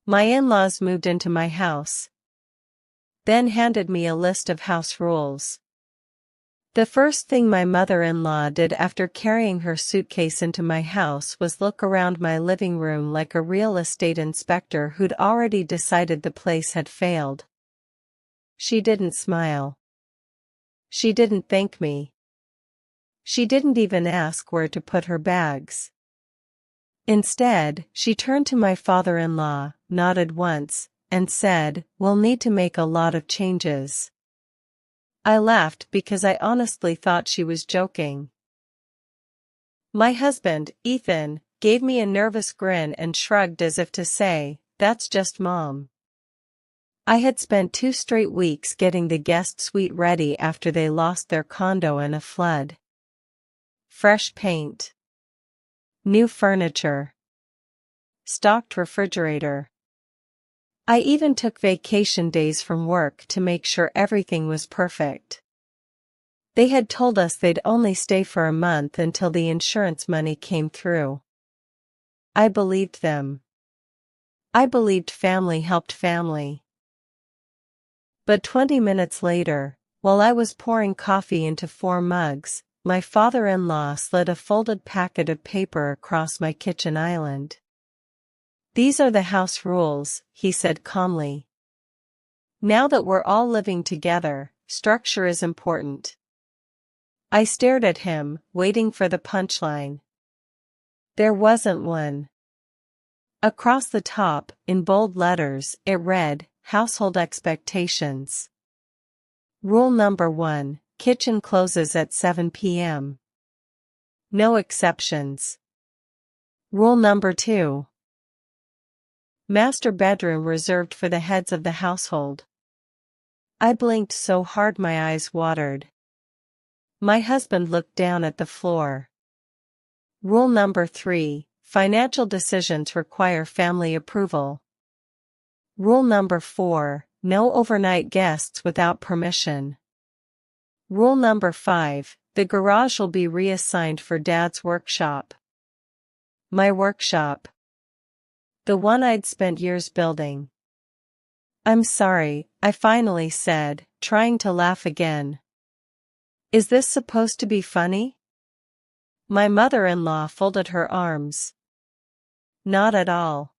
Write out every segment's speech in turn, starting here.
My in-laws moved into my house, then handed me a list of house rules. The first thing my mother-in-law did after carrying her suitcase into my house was look around my living room like a real estate inspector who'd already decided the place had failed. She didn't smile. She didn't thank me. She didn't even ask where to put her bags. Instead, she turned to my father-in-law, nodded once, and said, "We'll need to make a lot of changes." I laughed because I honestly thought she was joking. My husband, Ethan, gave me a nervous grin and shrugged as if to say, "That's just Mom." I had spent 2 straight weeks getting the guest suite ready after they lost their condo in a flood. Fresh paint. New furniture. Stocked refrigerator. I even took vacation days from work to make sure everything was perfect. They had told us they'd only stay for a month until the insurance money came through. I believed them. I believed family helped family. But 20 minutes later, while I was pouring coffee into 4 mugs, my father-in-law slid a folded packet of paper across my kitchen island. "These are the house rules," he said calmly. "Now that we're all living together, structure is important." I stared at him, waiting for the punchline. There wasn't one. Across the top, in bold letters, it read, "Household expectations. Rule number 1, kitchen closes at 7 p.m. No exceptions. Rule number 2. Master bedroom reserved for the heads of the household." I blinked so hard my eyes watered. My husband looked down at the floor. Rule number 3, financial decisions require family approval. Rule number 4, no overnight guests without permission. Rule number 5, the garage will be reassigned for Dad's workshop. My workshop. The one I'd spent years building. "I'm sorry," I finally said, trying to laugh again. "Is this supposed to be funny?" My mother-in-law folded her arms. "Not at all.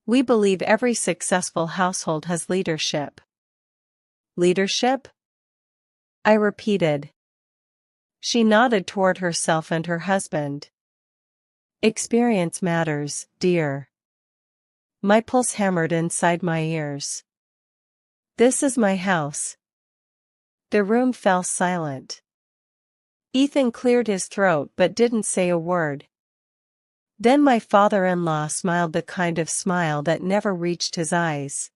We believe every successful household has leadership." "Leadership?" I repeated. She nodded toward herself and her husband. "Experience matters, dear." My pulse hammered inside my ears. "This is my house." The room fell silent. Ethan cleared his throat but didn't say a word. Then my father-in-law smiled the kind of smile that never reached his eyes.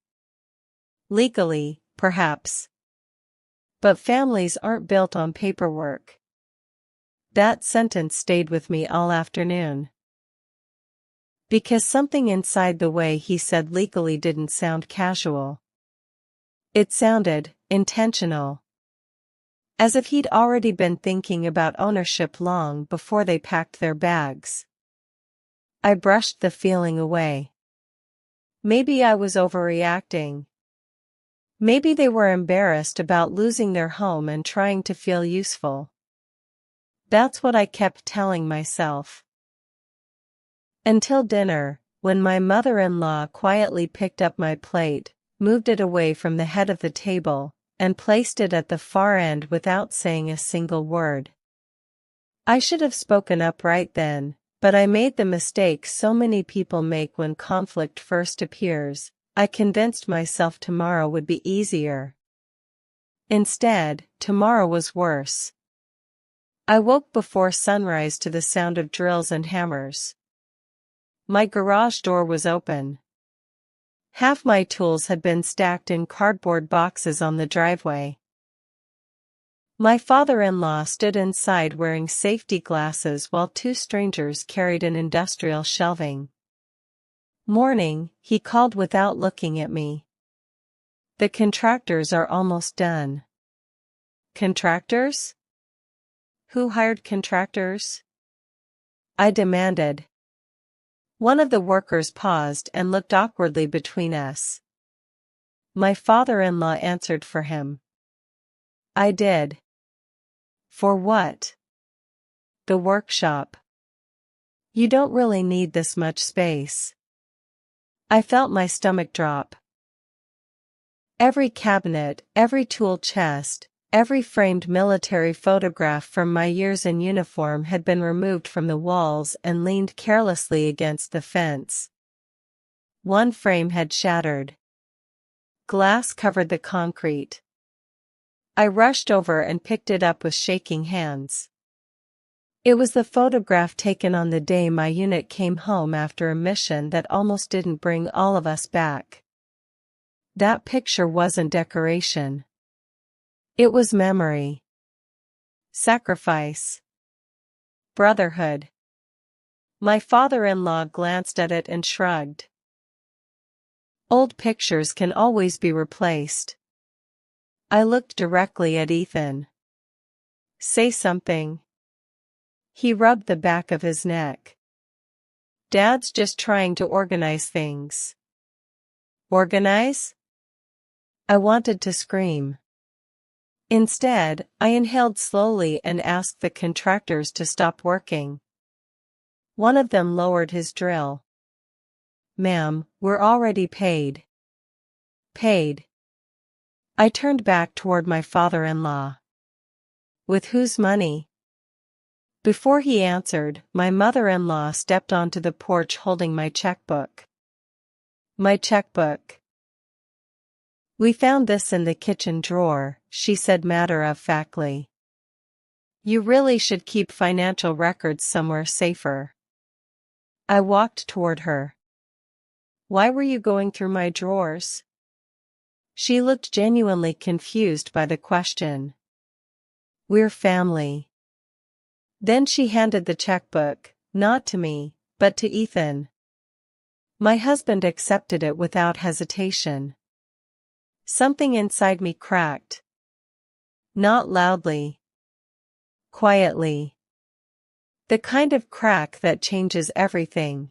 "Legally, perhaps. But families aren't built on paperwork." That sentence stayed with me all afternoon. Because something inside the way he said legally didn't sound casual. It sounded intentional. As if he'd already been thinking about ownership long before they packed their bags. I brushed the feeling away. Maybe I was overreacting. Maybe they were embarrassed about losing their home and trying to feel useful. That's what I kept telling myself. Until dinner, when my mother-in-law quietly picked up my plate, moved it away from the head of the table, and placed it at the far end without saying a single word. I should have spoken up right then, but I made the mistake so many people make when conflict first appears. I convinced myself tomorrow would be easier. Instead, tomorrow was worse. I woke before sunrise to the sound of drills and hammers. My garage door was open. Half my tools had been stacked in cardboard boxes on the driveway. My father-in-law stood inside wearing safety glasses while 2 strangers carried an industrial shelving. "Morning," he called without looking at me. "The contractors are almost done." "Contractors? Who hired contractors?" I demanded. One of the workers paused and looked awkwardly between us. My father-in-law answered for him. I did. For what? The workshop. You don't really need this much space. I felt my stomach drop. Every cabinet, every tool chest, every framed military photograph from my years in uniform had been removed from the walls and leaned carelessly against the fence. One frame had shattered. Glass covered the concrete. I rushed over and picked it up with shaking hands. It was the photograph taken on the day my unit came home after a mission that almost didn't bring all of us back. That picture wasn't decoration. It was memory. Sacrifice. Brotherhood. My father-in-law glanced at it and shrugged. Old pictures can always be replaced. I looked directly at Ethan. Say something. He rubbed the back of his neck. Dad's just trying to organize things. Organize? I wanted to scream. Instead, I inhaled slowly and asked the contractors to stop working. One of them lowered his drill. Ma'am, we're already paid. Paid. I turned back toward my father-in-law. With whose money? Before he answered, my mother-in-law stepped onto the porch holding my checkbook. My checkbook. We found this in the kitchen drawer, she said matter-of-factly. You really should keep financial records somewhere safer. I walked toward her. Why were you going through my drawers? She looked genuinely confused by the question. We're family. Then she handed the checkbook, not to me, but to Ethan. My husband accepted it without hesitation. Something inside me cracked. Not loudly. Quietly. The kind of crack that changes everything.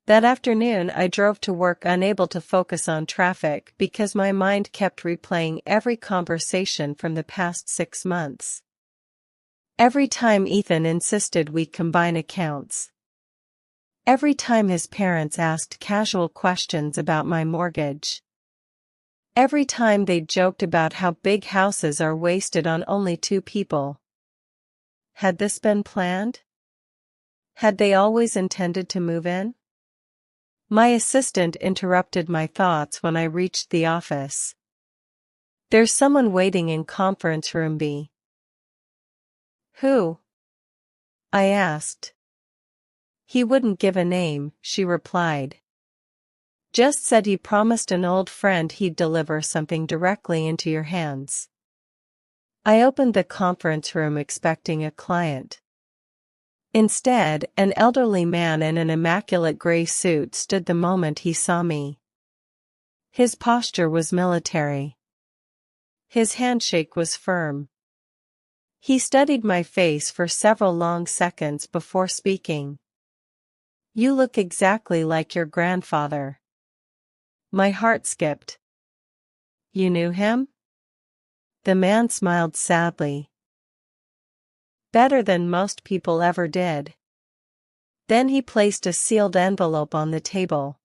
That afternoon I drove to work unable to focus on traffic because my mind kept replaying every conversation from the past 6 months. Every time Ethan insisted we combine accounts. Every time his parents asked casual questions about my mortgage. Every time they joked about how big houses are wasted on only 2 people. Had this been planned? Had they always intended to move in? My assistant interrupted my thoughts when I reached the office. There's someone waiting in conference room B. Who? I asked. He wouldn't give a name, she replied. Just said he promised an old friend he'd deliver something directly into your hands. I opened the conference room expecting a client. Instead, an elderly man in an immaculate gray suit stood the moment he saw me. His posture was military. His handshake was firm. He studied my face for several long seconds before speaking. You look exactly like your grandfather. My heart skipped. You knew him? The man smiled sadly. Better than most people ever did. Then he placed a sealed envelope on the table.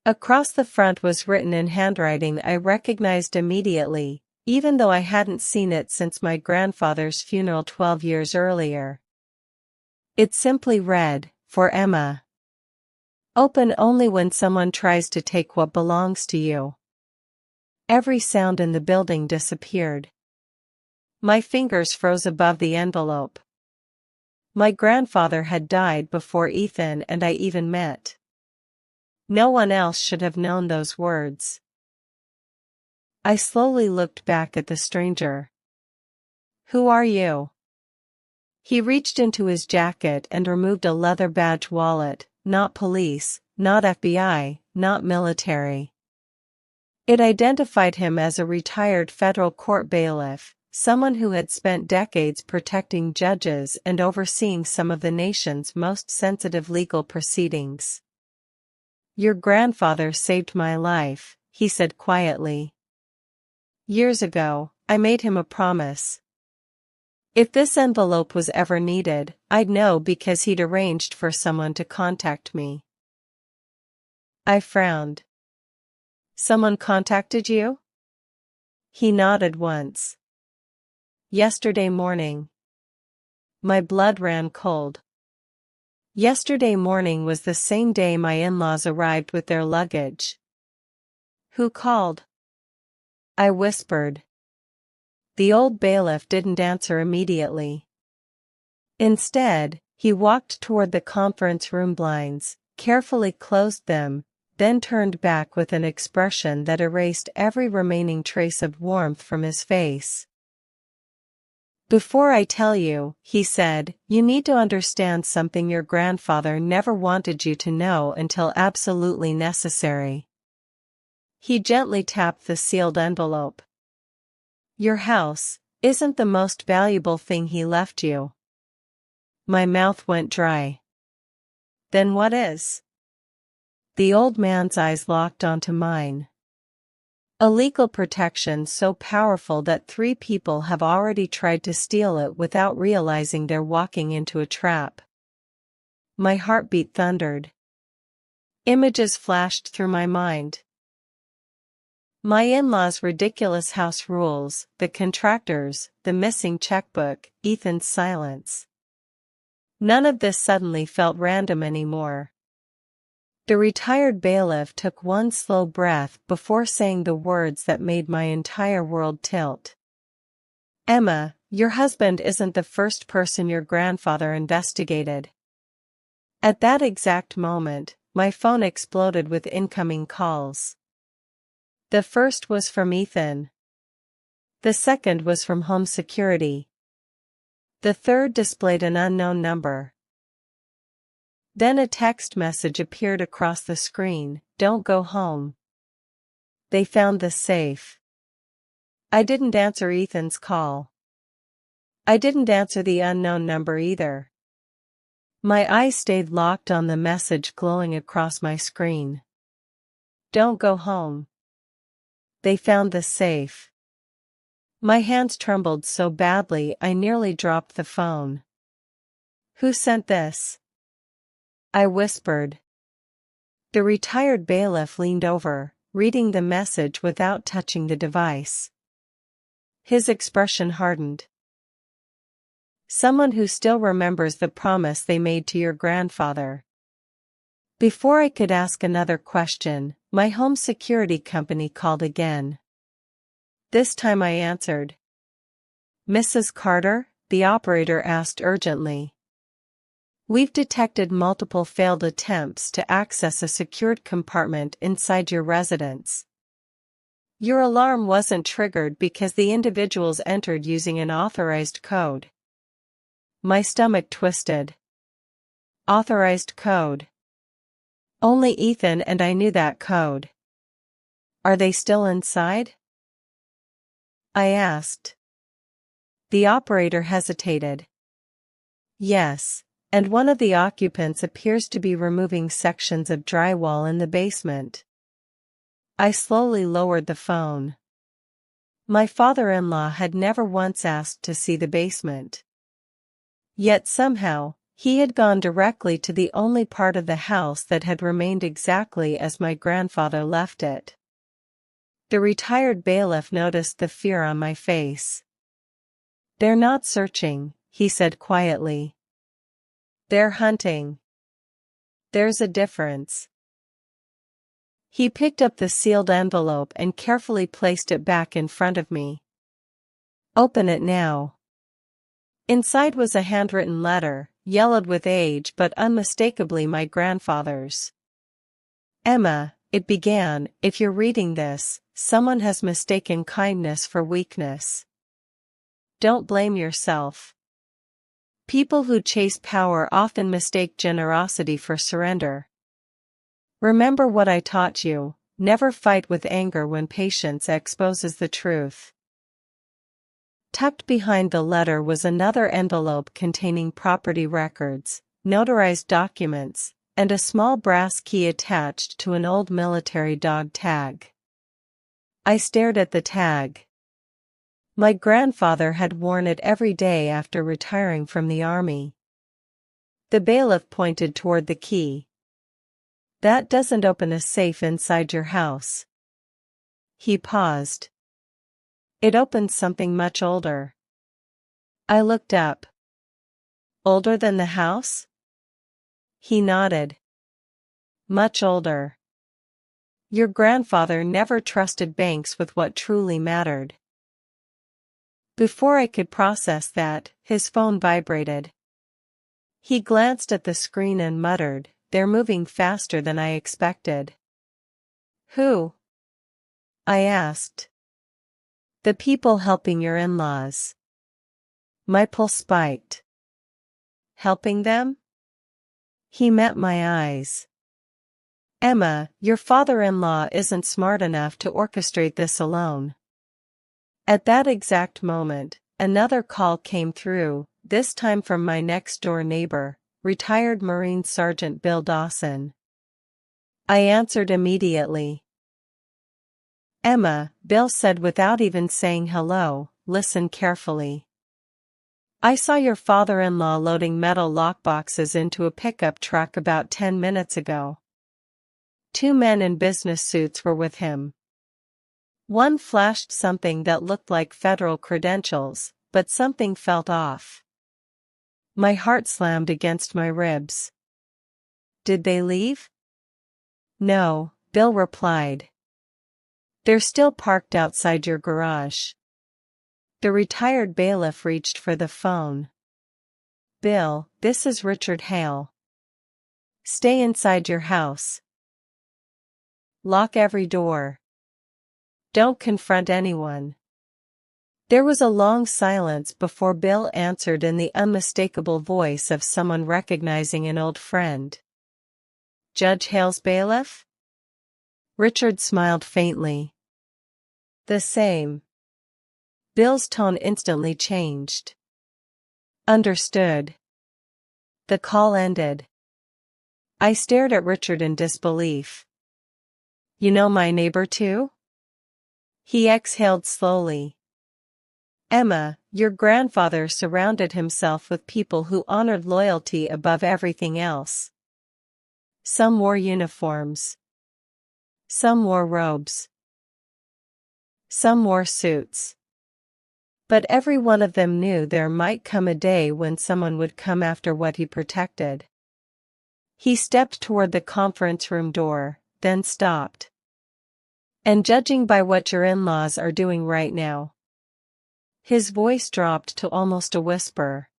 Across the front was written in handwriting I recognized immediately, even though I hadn't seen it since my grandfather's funeral 12 years earlier. It simply read, for Emma. Open only when someone tries to take what belongs to you. Every sound in the building disappeared. My fingers froze above the envelope. My grandfather had died before Ethan and I even met. No one else should have known those words. I slowly looked back at the stranger. Who are you? He reached into his jacket and removed a leather badge wallet, not police, not FBI, not military. It identified him as a retired federal court bailiff, someone who had spent decades protecting judges and overseeing some of the nation's most sensitive legal proceedings. "Your grandfather saved my life," he said quietly. "Years ago, I made him a promise. If this envelope was ever needed, I'd know because he'd arranged for someone to contact me." I frowned. "Someone contacted you?" He nodded once. "Yesterday morning." My blood ran cold. Yesterday morning was the same day my in-laws arrived with their luggage. "Who called?" I whispered. The old bailiff didn't answer immediately. Instead, he walked toward the conference room blinds, carefully closed them, then turned back with an expression that erased every remaining trace of warmth from his face. "Before I tell you," he said, "you need to understand something your grandfather never wanted you to know until absolutely necessary." He gently tapped the sealed envelope. "Your house isn't the most valuable thing he left you." My mouth went dry. "Then what is?" The old man's eyes locked onto mine. "A legal protection so powerful that 3 people have already tried to steal it without realizing they're walking into a trap." My heartbeat thundered. Images flashed through my mind. My in-laws' ridiculous house rules, the contractors, the missing checkbook, Ethan's silence. None of this suddenly felt random anymore. The retired bailiff took one slow breath before saying the words that made my entire world tilt. "Emma, your husband isn't the first person your grandfather investigated." At that exact moment, my phone exploded with incoming calls. The first was from Ethan. The second was from Home Security. The third displayed an unknown number. Then a text message appeared across the screen: "Don't go home. They found the safe." I didn't answer Ethan's call. I didn't answer the unknown number either. My eyes stayed locked on the message glowing across my screen. "Don't go home. They found the safe." My hands trembled so badly I nearly dropped the phone. "Who sent this?" I whispered. The retired bailiff leaned over, reading the message without touching the device. His expression hardened. "Someone who still remembers the promise they made to your grandfather." Before I could ask another question, my home security company called again. This time I answered. "Mrs. Carter?" the operator asked urgently. "We've detected multiple failed attempts to access a secured compartment inside your residence. Your alarm wasn't triggered because the individuals entered using an authorized code." My stomach twisted. Authorized code. Only Ethan and I knew that code. "Are they still inside?" I asked. The operator hesitated. "Yes, and one of the occupants appears to be removing sections of drywall in the basement." I slowly lowered the phone. My father-in-law had never once asked to see the basement. Yet somehow, he had gone directly to the only part of the house that had remained exactly as my grandfather left it. The retired bailiff noticed the fear on my face. "They're not searching," he said quietly. "They're hunting. There's a difference." He picked up the sealed envelope and carefully placed it back in front of me. "Open it now." Inside was a handwritten letter, yellowed with age but unmistakably my grandfather's. "Emma," it began, "if you're reading this, someone has mistaken kindness for weakness. Don't blame yourself. People who chase power often mistake generosity for surrender. Remember what I taught you: never fight with anger when patience exposes the truth." Tucked behind the letter was another envelope containing property records, notarized documents, and a small brass key attached to an old military dog tag. I stared at the tag. My grandfather had worn it every day after retiring from the army. The bailiff pointed toward the key. "That doesn't open a safe inside your house." He paused. "It opens something much older." I looked up. "Older than the house?" He nodded. "Much older. Your grandfather never trusted banks with what truly mattered." Before I could process that, his phone vibrated. He glanced at the screen and muttered, "They're moving faster than I expected." "Who?" I asked. "The people helping your in-laws." My pulse spiked. Helping them? He met my eyes. "Emma, your father-in-law isn't smart enough to orchestrate this alone." At that exact moment, another call came through, this time from my next-door neighbor, retired Marine Sergeant Bill Dawson. I answered immediately. "Emma," Bill said without even saying hello, "listen carefully. I saw your father-in-law loading metal lockboxes into a pickup truck about 10 minutes ago. 2 men in business suits were with him. One flashed something that looked like federal credentials, but something felt off." My heart slammed against my ribs. "Did they leave?" "No," Bill replied. "They're still parked outside your garage." The retired bailiff reached for the phone. "Bill, this is Richard Hale. Stay inside your house. Lock every door. Don't confront anyone." There was a long silence before Bill answered in the unmistakable voice of someone recognizing an old friend. "Judge Hale's bailiff?" Richard smiled faintly. "The same." Bill's tone instantly changed. "Understood." The call ended. I stared at Richard in disbelief. "You know my neighbor too?" He exhaled slowly. "Emma, your grandfather surrounded himself with people who honored loyalty above everything else. Some wore uniforms. Some wore robes. Some wore suits. But every one of them knew there might come a day when someone would come after what he protected." He stepped toward the conference room door, then stopped. "And judging by what your in-laws are doing right now." His voice dropped to almost a whisper.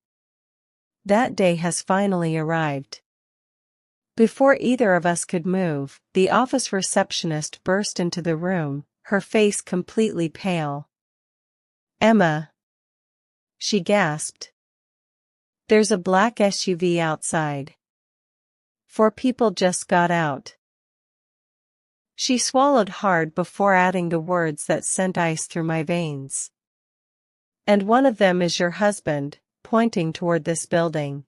"That day has finally arrived." Before either of us could move, the office receptionist burst into the room, her face completely pale. "Emma," she gasped. "There's a black SUV outside. 4 people just got out." She swallowed hard before adding the words that sent ice through my veins. "And one of them is your husband," pointing toward this building.